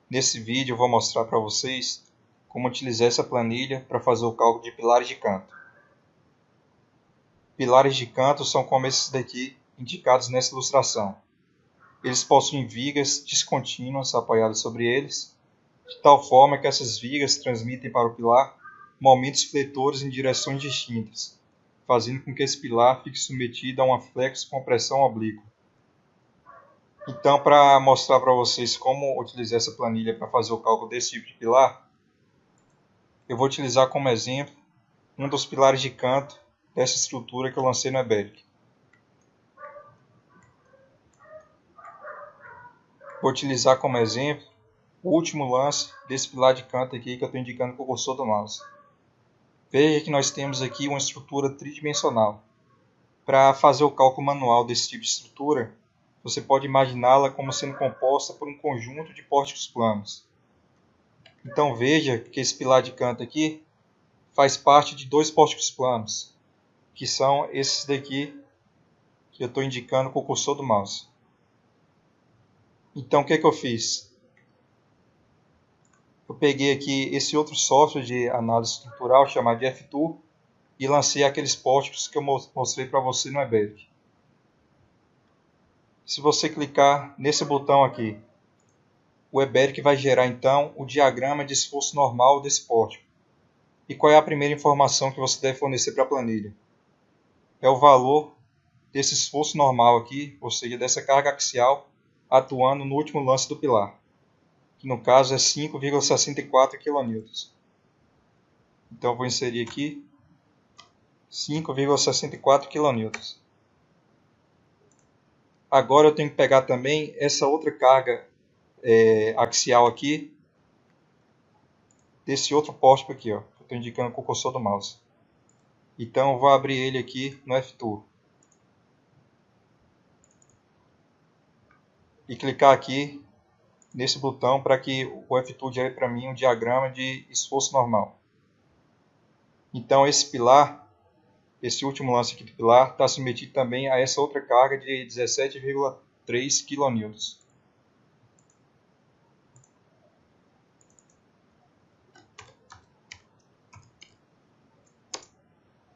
Nesse vídeo eu vou mostrar para vocês como utilizar essa planilha para fazer o cálculo de pilares de canto. Pilares de canto são como esses daqui indicados nessa ilustração. Eles possuem vigas descontínuas apoiadas sobre eles, de tal forma que essas vigas transmitem para o pilar momentos fletores em direções distintas, fazendo com que esse pilar fique submetido a uma flexo-compressão oblíqua. Então, para mostrar para vocês como utilizar essa planilha para fazer o cálculo desse tipo de pilar, eu vou utilizar como exemplo um dos pilares de canto dessa estrutura que eu lancei no EBERIC. Vou utilizar como exemplo o último lance desse pilar de canto aqui que eu estou indicando com o cursor do mouse. Veja que nós temos aqui uma estrutura tridimensional. Para fazer o cálculo manual desse tipo de estrutura, você pode imaginá-la como sendo composta por um conjunto de pórticos planos. Então veja que esse pilar de canto aqui faz parte de dois pórticos planos, que são esses daqui que eu estou indicando com o cursor do mouse. Então o que eu fiz? Eu peguei aqui esse outro software de análise estrutural chamado de F-Tool e lancei aqueles pórticos que eu mostrei para você no EBERIC. Se você clicar nesse botão aqui, o EBERIC vai gerar então o diagrama de esforço normal desse pórtico. E qual é a primeira informação que você deve fornecer para a planilha? É o valor desse esforço normal aqui, ou seja, dessa carga axial atuando no último lance do pilar, que no caso é 5,64 kN. Então eu vou inserir aqui 5,64 kN. Agora eu tenho que pegar também essa outra carga axial aqui, desse outro pórtico aqui, ó, que eu estou indicando com o cursor do mouse. Então eu vou abrir ele aqui no F-Tool. E clicar aqui nesse botão para que o F-Tool gere para mim um diagrama de esforço normal. Então esse pilar, esse último lance aqui do pilar, está submetido também a essa outra carga de 17,3 kN.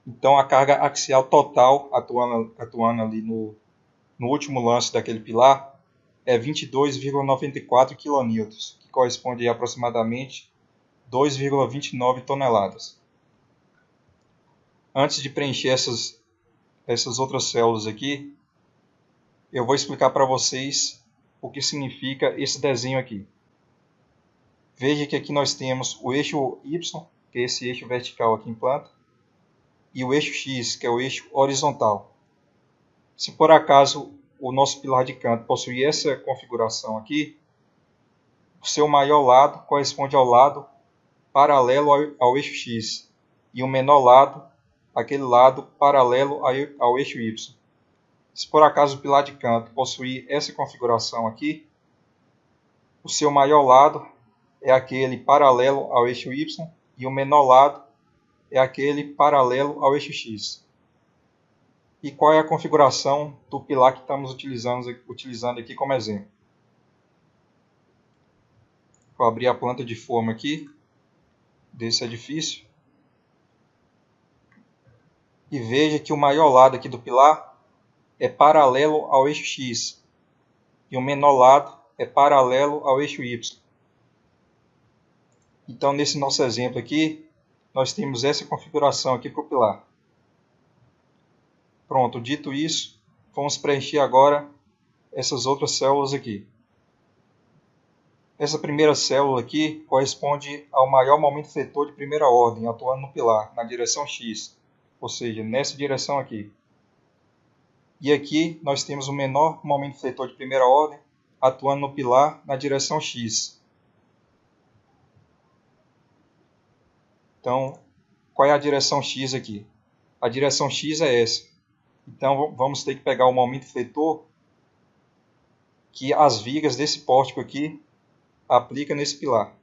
Então a carga axial total atuando ali no último lance daquele pilar é 22,94 kN, que corresponde a aproximadamente 2,29 toneladas. Antes de preencher essas outras células aqui, eu vou explicar para vocês o que significa esse desenho aqui. Veja que aqui nós temos o eixo Y, que é esse eixo vertical aqui em planta, e o eixo X, que é o eixo horizontal. Se por acaso o nosso pilar de canto possui essa configuração aqui, o seu maior lado corresponde ao lado paralelo ao eixo X e o menor lado, aquele lado paralelo ao eixo Y. Se por acaso o pilar de canto possuir essa configuração aqui, o seu maior lado é aquele paralelo ao eixo Y e o menor lado é aquele paralelo ao eixo X. E qual é a configuração do pilar que estamos utilizando aqui como exemplo? Vou abrir a planta de forma aqui desse edifício e veja que o maior lado aqui do pilar é paralelo ao eixo X e o menor lado é paralelo ao eixo Y. Então, nesse nosso exemplo aqui, nós temos essa configuração aqui para o pilar. Pronto, dito isso, vamos preencher agora essas outras células aqui. Essa primeira célula aqui corresponde ao maior momento fletor de primeira ordem, atuando no pilar, na direção X, ou seja, nessa direção aqui. E aqui nós temos o menor momento fletor de primeira ordem, atuando no pilar, na direção X. Então, qual é a direção X aqui? A direção X é essa. Então, vamos ter que pegar o momento fletor que as vigas desse pórtico aqui aplica nesse pilar.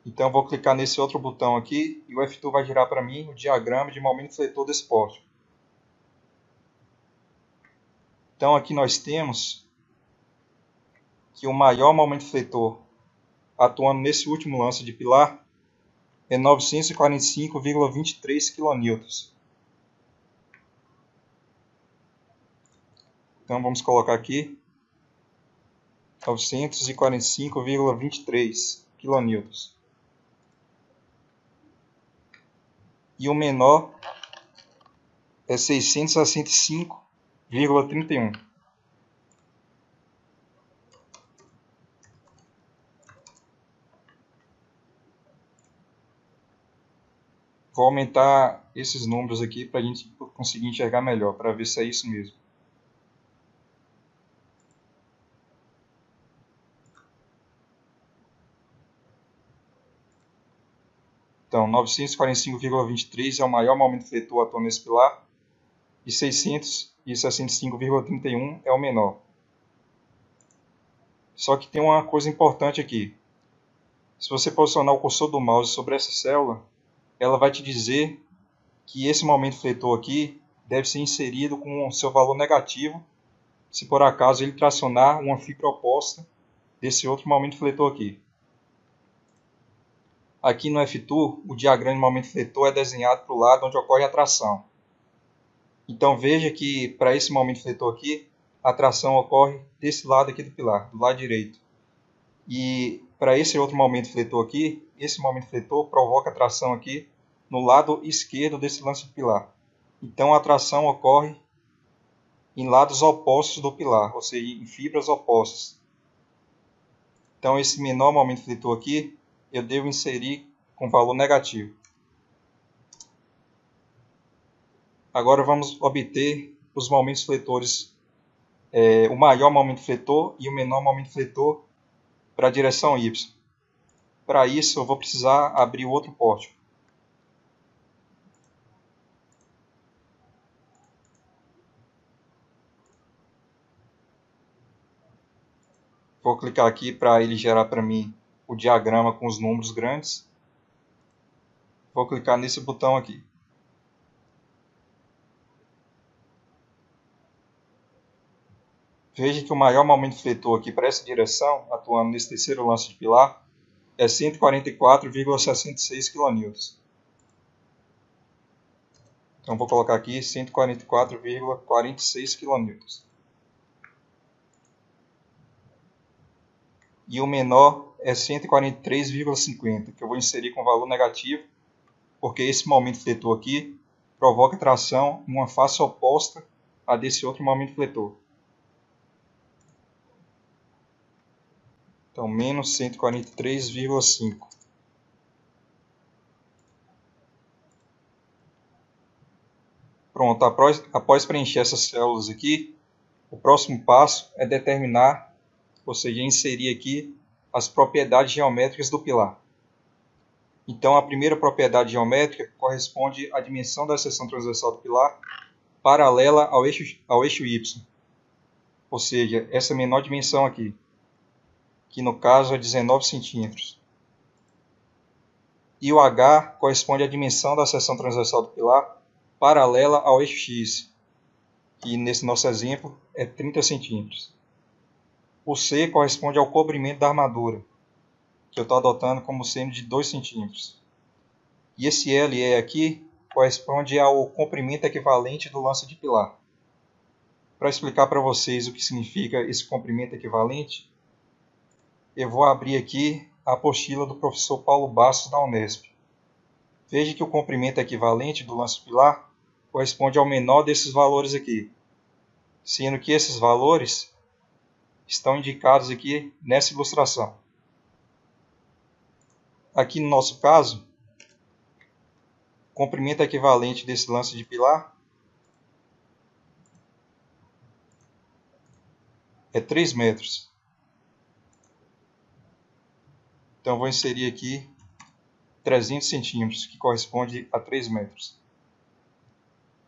Então, vou clicar nesse outro botão aqui e o F-Tool vai gerar para mim o diagrama de momento fletor desse pórtico. Então, aqui nós temos que o maior momento fletor atuando nesse último lance de pilar é 945,23 kN. Então vamos colocar aqui 945,23 kN. E o menor é 665,31. Vou aumentar esses números aqui para a gente conseguir enxergar melhor, para ver se é isso mesmo. Então, 945,23 é o maior momento fletor atuando nesse pilar e 665,31 é o menor. Só que tem uma coisa importante aqui. Se você posicionar o cursor do mouse sobre essa célula, ela vai te dizer que esse momento fletor aqui deve ser inserido com o seu valor negativo, se por acaso ele tracionar uma fibra oposta desse outro momento fletor aqui. Aqui no F-Tour, o diagrama de momento fletor é desenhado para o lado onde ocorre a tração. Então veja que para esse momento fletor aqui, a tração ocorre desse lado aqui do pilar, do lado direito. E para esse outro momento fletor aqui, esse momento fletor provoca a tração aqui no lado esquerdo desse lance de pilar. Então a tração ocorre em lados opostos do pilar, ou seja, em fibras opostas. Então esse menor momento fletor aqui, eu devo inserir com valor negativo. Agora vamos obter os momentos fletores, o maior momento fletor e o menor momento fletor para a direção Y. Para isso eu vou precisar abrir o outro pórtico. Vou clicar aqui para ele gerar para mim o diagrama com os números grandes. Vou clicar nesse botão aqui. Veja que o maior momento fletor aqui para essa direção, atuando nesse terceiro lance de pilar, é 144,66 kN. Então vou colocar aqui 144,46 kN. E o menor é 143,50, que eu vou inserir com valor negativo, porque esse momento fletor aqui provoca tração em uma face oposta a desse outro momento fletor. Então, menos 143,5. Pronto, após preencher essas células aqui, o próximo passo é determinar, ou seja, inserir aqui as propriedades geométricas do pilar. Então, a primeira propriedade geométrica corresponde à dimensão da seção transversal do pilar paralela ao eixo Y, ou seja, essa menor dimensão aqui, que no caso é 19 centímetros. E o H corresponde à dimensão da seção transversal do pilar paralela ao eixo X, que nesse nosso exemplo é 30 centímetros. O C corresponde ao comprimento da armadura, que eu estou adotando como sendo de 2 centímetros. E esse LE aqui corresponde ao comprimento equivalente do lance de pilar. Para explicar para vocês o que significa esse comprimento equivalente, eu vou abrir aqui a apostila do professor Paulo Bastos da Unesp. Veja que o comprimento equivalente do lance pilar corresponde ao menor desses valores aqui, sendo que esses valores estão indicados aqui nessa ilustração. Aqui no nosso caso, o comprimento equivalente desse lance de pilar é 3 metros. Então, vou inserir aqui 300 centímetros, que corresponde a 3 metros.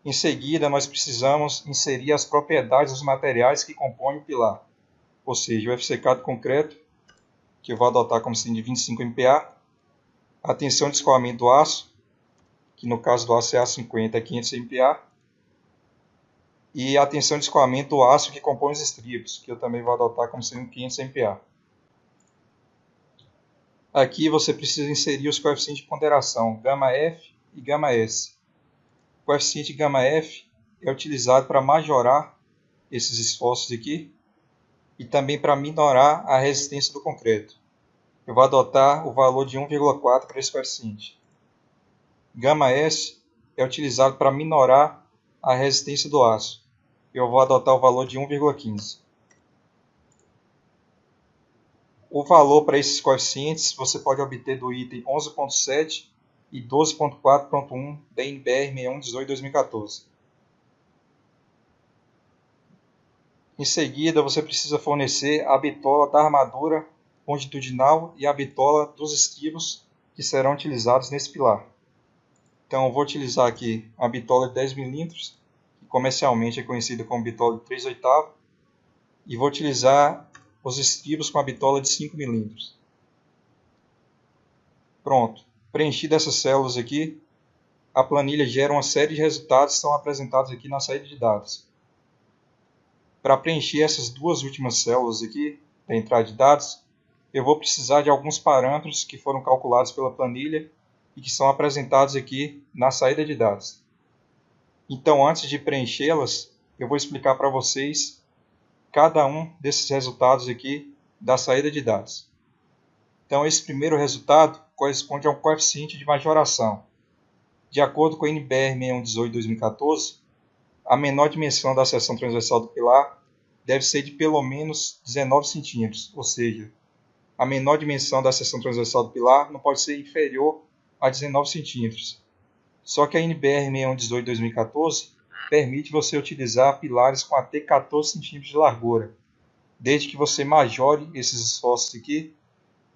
Em seguida, nós precisamos inserir as propriedades dos materiais que compõem o pilar, ou seja, o FCK do concreto, que eu vou adotar como sendo de 25 MPa, a tensão de escoamento do aço, que no caso do aço é A50 é 500 MPa, e a tensão de escoamento do aço que compõe os estribos, que eu também vou adotar como sendo 500 MPa. Aqui você precisa inserir os coeficientes de ponderação, γF e γS. O coeficiente γF é utilizado para majorar esses esforços aqui e também para minorar a resistência do concreto. Eu vou adotar o valor de 1,4 para esse coeficiente. γS é utilizado para minorar a resistência do aço. Eu vou adotar o valor de 1,15. O valor para esses coeficientes você pode obter do item 11.7 e 12.4.1 da NBR 6118/2014. Em seguida, você precisa fornecer a bitola da armadura longitudinal e a bitola dos estribos que serão utilizados nesse pilar. Então, eu vou utilizar aqui a bitola de 10 mm, que comercialmente é conhecida como bitola de 3/8, e vou utilizar os estribos com a bitola de 5 mm. Pronto. Preenchido essas células aqui, a planilha gera uma série de resultados que são apresentados aqui na saída de dados. Para preencher essas duas últimas células aqui, da entrada de dados, eu vou precisar de alguns parâmetros que foram calculados pela planilha e que são apresentados aqui na saída de dados. Então, antes de preenchê-las, eu vou explicar para vocês cada um desses resultados aqui da saída de dados. Então, esse primeiro resultado corresponde a um coeficiente de majoração. De acordo com a NBR 6118/2014, a menor dimensão da seção transversal do pilar deve ser de pelo menos 19 cm, ou seja, a menor dimensão da seção transversal do pilar não pode ser inferior a 19 cm. Só que a NBR 6118/2014 permite você utilizar pilares com até 14 cm de largura, desde que você majore esses esforços aqui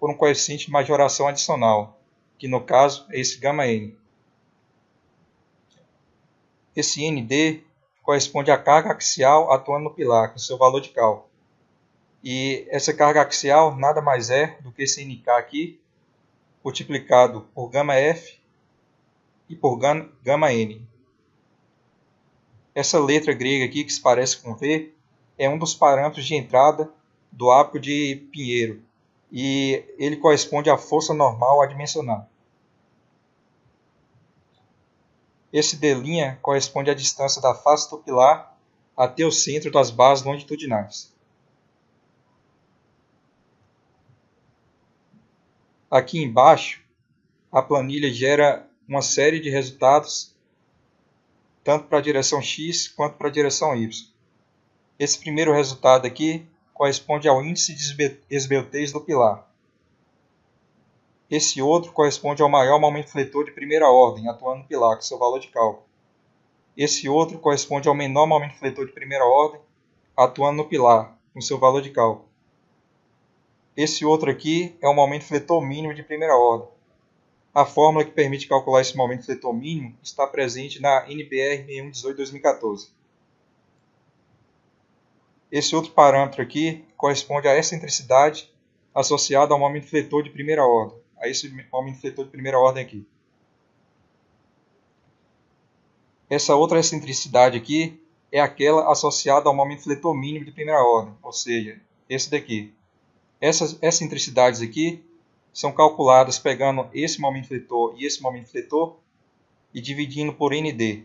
por um coeficiente de majoração adicional, que no caso é esse γN. Esse ND corresponde à carga axial atuando no pilar, com seu valor de cálculo. E essa carga axial nada mais é do que esse NK aqui, multiplicado por γF e por γN. Essa letra grega aqui, que se parece com V, é um dos parâmetros de entrada do ápico de Pinheiro, e ele corresponde à força normal adimensional. Esse D' corresponde à distância da face do pilar até o centro das bases longitudinais. Aqui embaixo, a planilha gera uma série de resultados, tanto para a direção X quanto para a direção Y. Esse primeiro resultado aqui corresponde ao índice de esbeltez do pilar. Esse outro corresponde ao maior momento fletor de primeira ordem, atuando no pilar, com seu valor de cálculo. Esse outro corresponde ao menor momento fletor de primeira ordem, atuando no pilar, com seu valor de cálculo. Esse outro aqui é o momento fletor mínimo de primeira ordem. A fórmula que permite calcular esse momento fletor mínimo está presente na NBR 6118/2014. Esse outro parâmetro aqui corresponde à excentricidade associada ao momento fletor de primeira ordem, a esse momento fletor de primeira ordem aqui. Essa outra excentricidade aqui é aquela associada ao momento fletor mínimo de primeira ordem, ou seja, esse daqui. Essas excentricidades aqui são calculadas pegando esse momento fletor e esse momento fletor e dividindo por ND.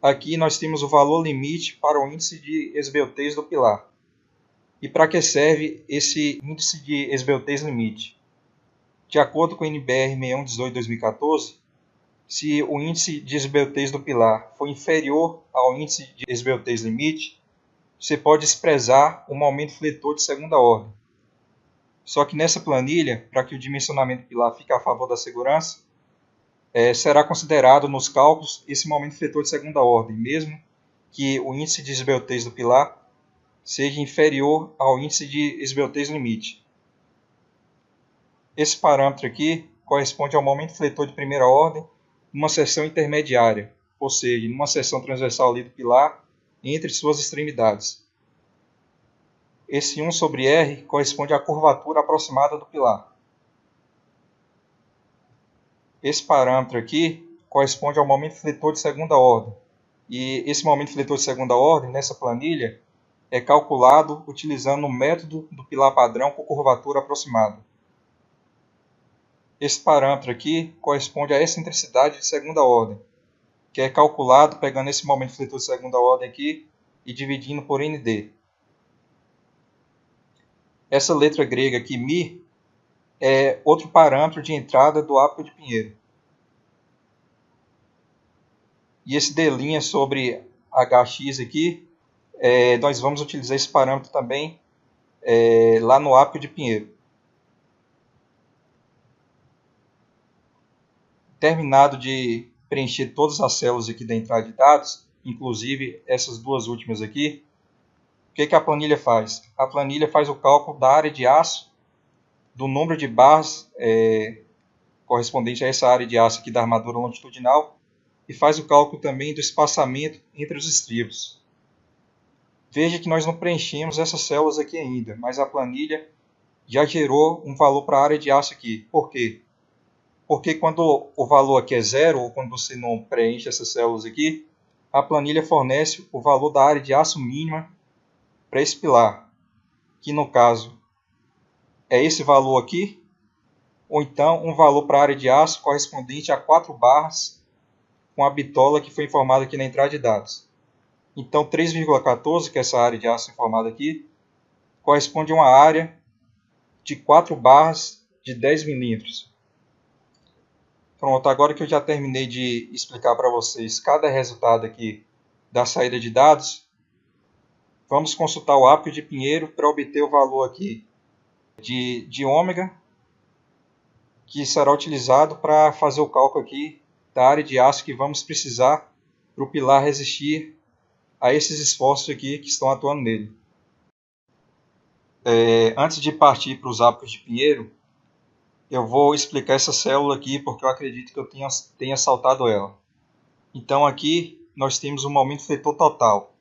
Aqui nós temos o valor limite para o índice de esbeltez do pilar. E para que serve esse índice de esbeltez limite? De acordo com o NBR 6118/2014, se o índice de esbeltez do pilar for inferior ao índice de esbeltez limite, você pode desprezar o momento fletor de segunda ordem. Só que nessa planilha, para que o dimensionamento do pilar fique a favor da segurança, será considerado nos cálculos esse momento fletor de segunda ordem, mesmo que o índice de esbeltez do pilar seja inferior ao índice de esbeltez limite. Esse parâmetro aqui corresponde ao momento fletor de primeira ordem numa seção intermediária, ou seja, numa seção transversal ali do pilar entre suas extremidades. Esse 1/R corresponde à curvatura aproximada do pilar. Esse parâmetro aqui corresponde ao momento fletor de segunda ordem. E esse momento fletor de segunda ordem, nessa planilha, é calculado utilizando o método do pilar padrão com curvatura aproximada. Esse parâmetro aqui corresponde à excentricidade de segunda ordem, que é calculado pegando esse momento fletor de segunda ordem aqui e dividindo por ND. Essa letra grega aqui, μ, é outro parâmetro de entrada do ápice de Pinheiro. E esse D' sobre Hx aqui, nós vamos utilizar esse parâmetro também lá no ápice de Pinheiro. Terminado de preencher todas as células aqui da entrada de dados, inclusive essas duas últimas aqui, o que a planilha faz? A planilha faz o cálculo da área de aço, do número de barras correspondente a essa área de aço aqui da armadura longitudinal, e faz o cálculo também do espaçamento entre os estribos. Veja que nós não preenchemos essas células aqui ainda, mas a planilha já gerou um valor para a área de aço aqui. Por quê? Porque quando o valor aqui é zero, ou quando você não preenche essas células aqui, a planilha fornece o valor da área de aço mínima para esse pilar, que no caso é esse valor aqui, ou então um valor para a área de aço correspondente a 4 barras com a bitola que foi informada aqui na entrada de dados. Então 3,14, que é essa área de aço informada aqui, corresponde a uma área de 4 barras de 10 milímetros. Pronto, agora que eu já terminei de explicar para vocês cada resultado aqui da saída de dados, vamos consultar o ápice de Pinheiro para obter o valor aqui de ômega, que será utilizado para fazer o cálculo aqui da área de aço que vamos precisar para o pilar resistir a esses esforços aqui que estão atuando nele. Antes de partir para os ápicos de Pinheiro, eu vou explicar essa célula aqui porque eu acredito que eu tenha saltado ela. Então aqui nós temos um momento fletor total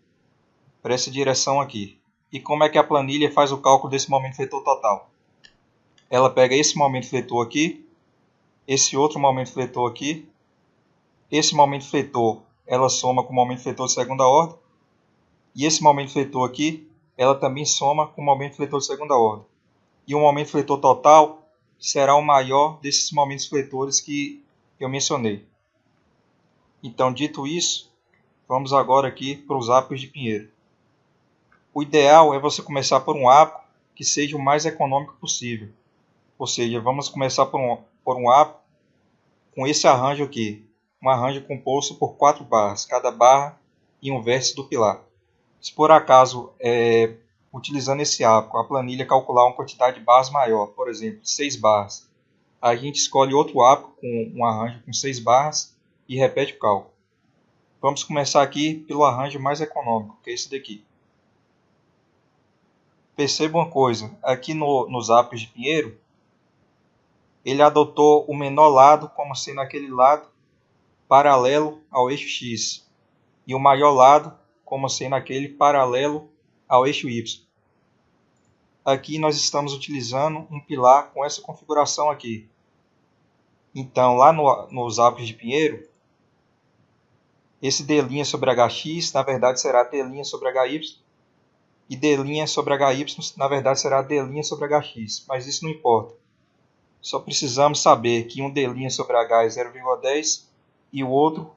para essa direção aqui. E como é que a planilha faz o cálculo desse momento fletor total? Ela pega esse momento fletor aqui, esse outro momento fletor aqui, esse momento fletor ela soma com o momento fletor de segunda ordem, e esse momento fletor aqui ela também soma com o momento fletor de segunda ordem. E o momento fletor total será o maior desses momentos fletores que eu mencionei. Então, dito isso, vamos agora aqui para os ápicos de Pinheiro. O ideal é você começar por um ápico que seja o mais econômico possível. Ou seja, vamos começar por um ápico com esse arranjo aqui. Um arranjo composto por 4 barras, cada barra em um vértice do pilar. Se por acaso, utilizando esse ápico, a planilha calcular uma quantidade de barras maior, por exemplo, 6 barras, a gente escolhe outro ápico com um arranjo com 6 barras e repete o cálculo. Vamos começar aqui pelo arranjo mais econômico, que é esse daqui. Perceba uma coisa, aqui nos ápicos de Pinheiro, ele adotou o menor lado como sendo aquele lado paralelo ao eixo X e o maior lado como sendo aquele paralelo ao eixo Y. Aqui nós estamos utilizando um pilar com essa configuração aqui. Então, lá nos ápicos de Pinheiro, esse D' sobre HX, na verdade, será D' sobre HY, e D' sobre HY, na verdade, será D' sobre HX, mas isso não importa. Só precisamos saber que um D' sobre H é 0,10 e o outro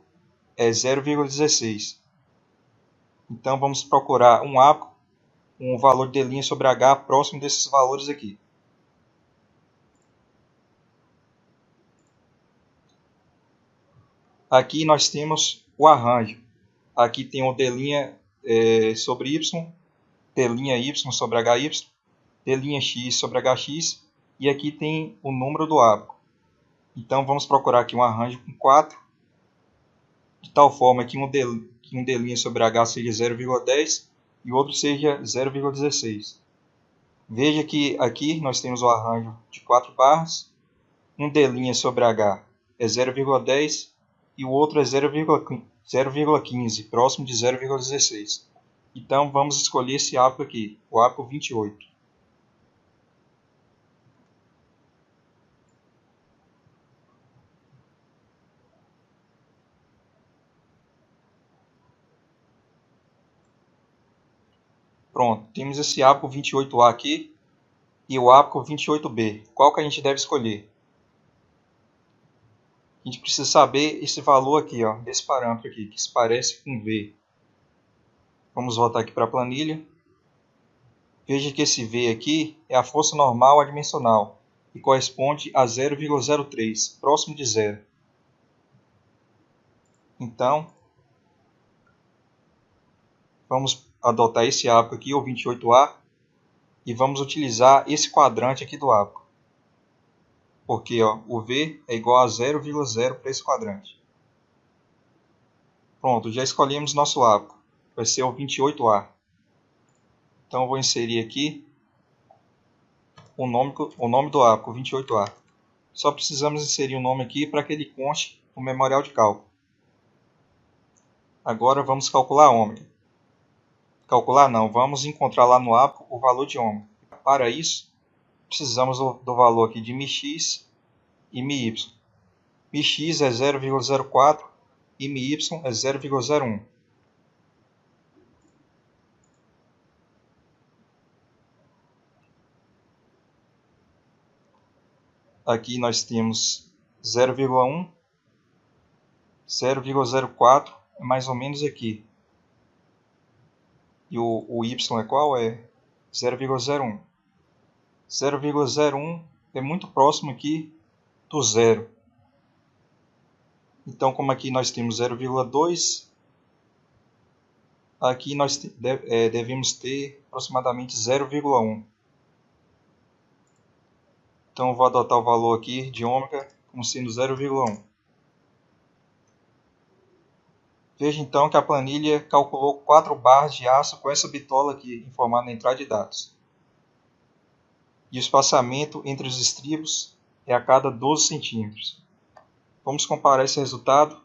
é 0,16. Então, vamos procurar um ápico com o valor de D' sobre H próximo desses valores aqui. Aqui nós temos o arranjo. Aqui tem o D' sobre Y, D' Y sobre HY, D' X sobre HX, e aqui tem o número do ápico. Então vamos procurar aqui um arranjo com 4, de tal forma que um D' sobre H seja 0,10 e o outro seja 0,16. Veja que aqui nós temos o arranjo de 4 barras, um D' sobre H é 0,10 e o outro é 0,15, próximo de 0,16. Então vamos escolher esse ápico aqui, o ápico 28. Pronto, temos esse ábaco 28A aqui e o ábaco 28B. Qual que a gente deve escolher? A gente precisa saber esse valor aqui, ó, desse parâmetro aqui, que se parece com V. Vamos voltar aqui para a planilha. Veja que esse V aqui é a força normal adimensional e corresponde a 0,03, próximo de zero. Então, vamos adotar esse ábaco aqui, o 28A, e vamos utilizar esse quadrante aqui do ábaco. Porque ó, o V é igual a 0,0 para esse quadrante. Pronto, já escolhemos nosso ábaco. Vai ser o 28A. Então eu vou inserir aqui o nome do ábaco, 28A. Só precisamos inserir o nome aqui para que ele conste no memorial de cálculo. Agora vamos calcular a ômega. Calcular não, vamos encontrar lá no ábaco o valor de ômega. Para isso, precisamos do valor aqui de μx e μy. μx é 0,04 e μy é 0,01. Aqui nós temos 0,1, 0,04 é mais ou menos aqui. E o y é qual? É 0,01. 0,01 é muito próximo aqui do zero. Então, como aqui nós temos 0,2, aqui nós devemos ter aproximadamente 0,1. Então, eu vou adotar o valor aqui de ômega como sendo 0,1. Veja então que a planilha calculou 4 barras de aço com essa bitola aqui, informada na entrada de dados. E o espaçamento entre os estribos é a cada 12 centímetros. Vamos comparar esse resultado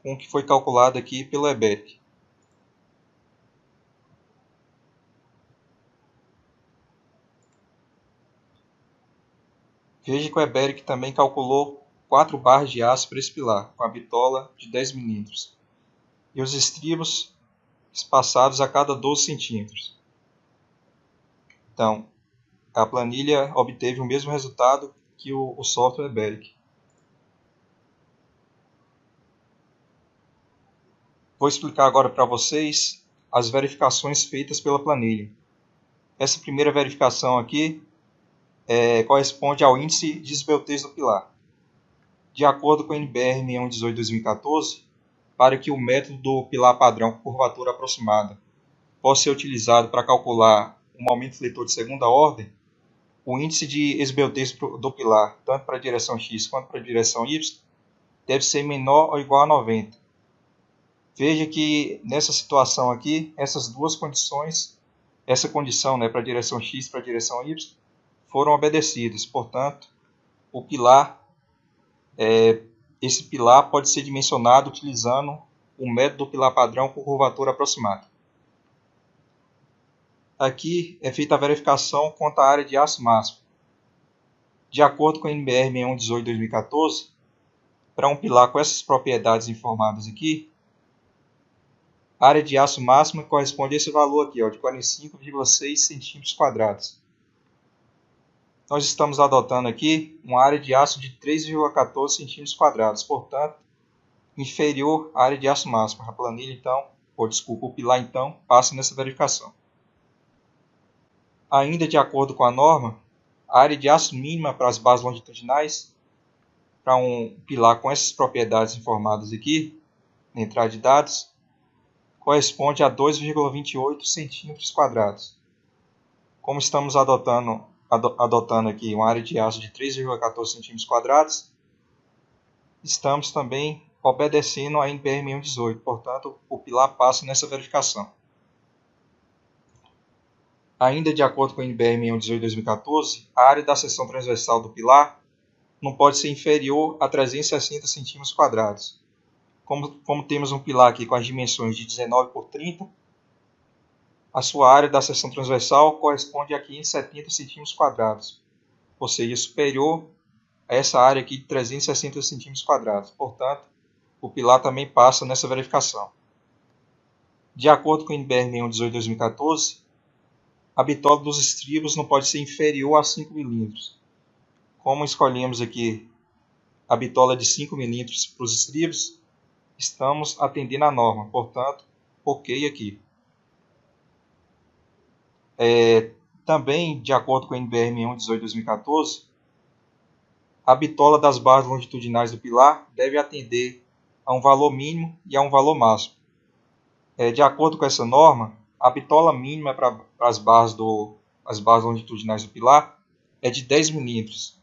com o que foi calculado aqui pelo Eberic. Veja que o Eberic também calculou 4 barras de aço para esse pilar, com a bitola de 10 mm. E os estribos espaçados a cada 12 centímetros. Então, a planilha obteve o mesmo resultado que o software Eberic. Vou explicar agora para vocês as verificações feitas pela planilha. Essa primeira verificação aqui corresponde ao índice de esbeltez do pilar. De acordo com a NBR 6118/2014, para que o método do pilar padrão com curvatura aproximada possa ser utilizado para calcular um momento fletor de segunda ordem, o índice de esbeltez do pilar, tanto para a direção X quanto para a direção Y, deve ser menor ou igual a 90. Veja que nessa situação aqui, essas duas condições, essa condição para a direção X e para a direção Y, foram obedecidas. Portanto, o pilar, esse pilar pode ser dimensionado utilizando o método do pilar padrão com curvatura aproximada. Aqui é feita a verificação quanto à área de aço máximo. De acordo com a NBR 6118/2014, para um pilar com essas propriedades informadas aqui, a área de aço máxima corresponde a esse valor aqui, de 45,6 cm². Nós estamos adotando aqui uma área de aço de 3,14 cm², portanto, inferior à área de aço máxima. A planilha, então, o pilar, então, passa nessa verificação. Ainda de acordo com a norma, a área de aço mínima para as bases longitudinais, para um pilar com essas propriedades informadas aqui, na entrada de dados, corresponde a 2,28 cm². Como estamos adotando aqui uma área de aço de 3,14 cm², estamos também obedecendo a NBR 6118, portanto, o pilar passa nessa verificação. Ainda de acordo com a NBR 6118/2014, a área da seção transversal do pilar não pode ser inferior a 360 cm². Como temos um pilar aqui com as dimensões de 19 por 30, a sua área da seção transversal corresponde a 570 cm², ou seja, superior a essa área aqui de 360 cm². Portanto, o pilar também passa nessa verificação. De acordo com o NBR 6118/2014, a bitola dos estribos não pode ser inferior a 5 mm. Como escolhemos aqui a bitola de 5 mm para os estribos, estamos atendendo a norma, portanto, ok aqui. Também, de acordo com a NBR 6118/2014, a bitola das barras longitudinais do pilar deve atender a um valor mínimo e a um valor máximo. De acordo com essa norma, a bitola mínima para as barras longitudinais do pilar é de 10 mm.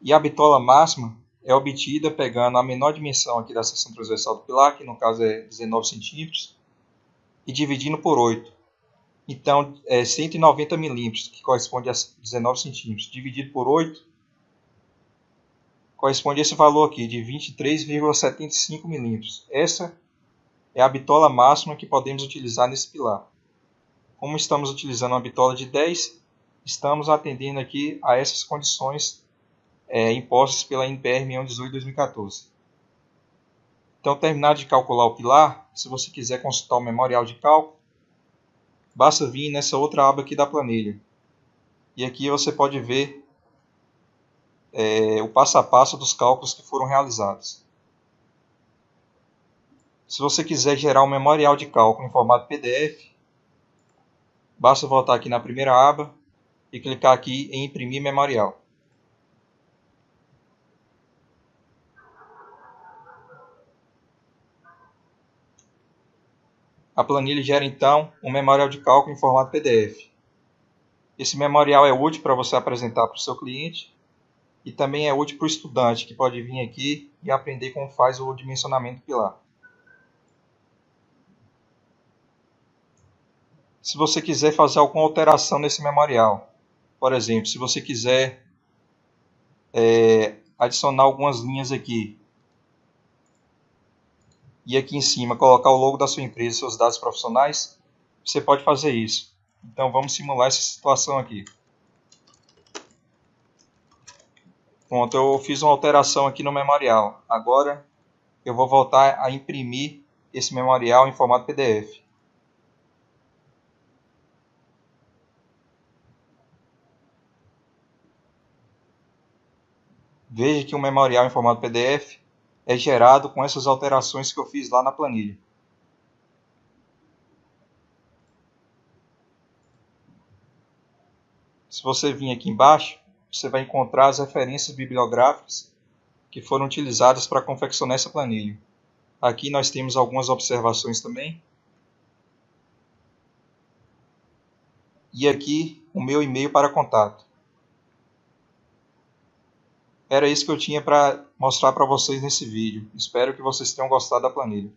E a bitola máxima é obtida pegando a menor dimensão aqui da seção transversal do pilar, que no caso é 19 cm, e dividindo por 8. Então, 190 mm, que corresponde a 19 cm, dividido por 8, corresponde a esse valor aqui, de 23,75 mm. Essa é a bitola máxima que podemos utilizar nesse pilar. Como estamos utilizando uma bitola de 10, estamos atendendo aqui a essas condições impostas pela NBR 6118/2014. Então, terminado de calcular o pilar, se você quiser consultar o memorial de cálculo, basta vir nessa outra aba aqui da planilha. E aqui você pode ver o passo a passo dos cálculos que foram realizados. Se você quiser gerar um memorial de cálculo em formato PDF, basta voltar aqui na primeira aba e clicar aqui em imprimir memorial. A planilha gera então um memorial de cálculo em formato PDF. Esse memorial é útil para você apresentar para o seu cliente e também é útil para o estudante que pode vir aqui e aprender como faz o dimensionamento pilar. Se você quiser fazer alguma alteração nesse memorial, por exemplo, se você quiser adicionar algumas linhas aqui e aqui em cima colocar o logo da sua empresa e seus dados profissionais, você pode fazer isso. Então vamos simular essa situação aqui. Pronto, eu fiz uma alteração aqui no memorial. Agora eu vou voltar a imprimir esse memorial em formato PDF. Veja que o memorial em formato PDF é gerado com essas alterações que eu fiz lá na planilha. Se você vir aqui embaixo, você vai encontrar as referências bibliográficas que foram utilizadas para confeccionar essa planilha. Aqui nós temos algumas observações também. E aqui o meu e-mail para contato. Era isso que eu tinha para mostrar para vocês nesse vídeo. Espero que vocês tenham gostado da planilha.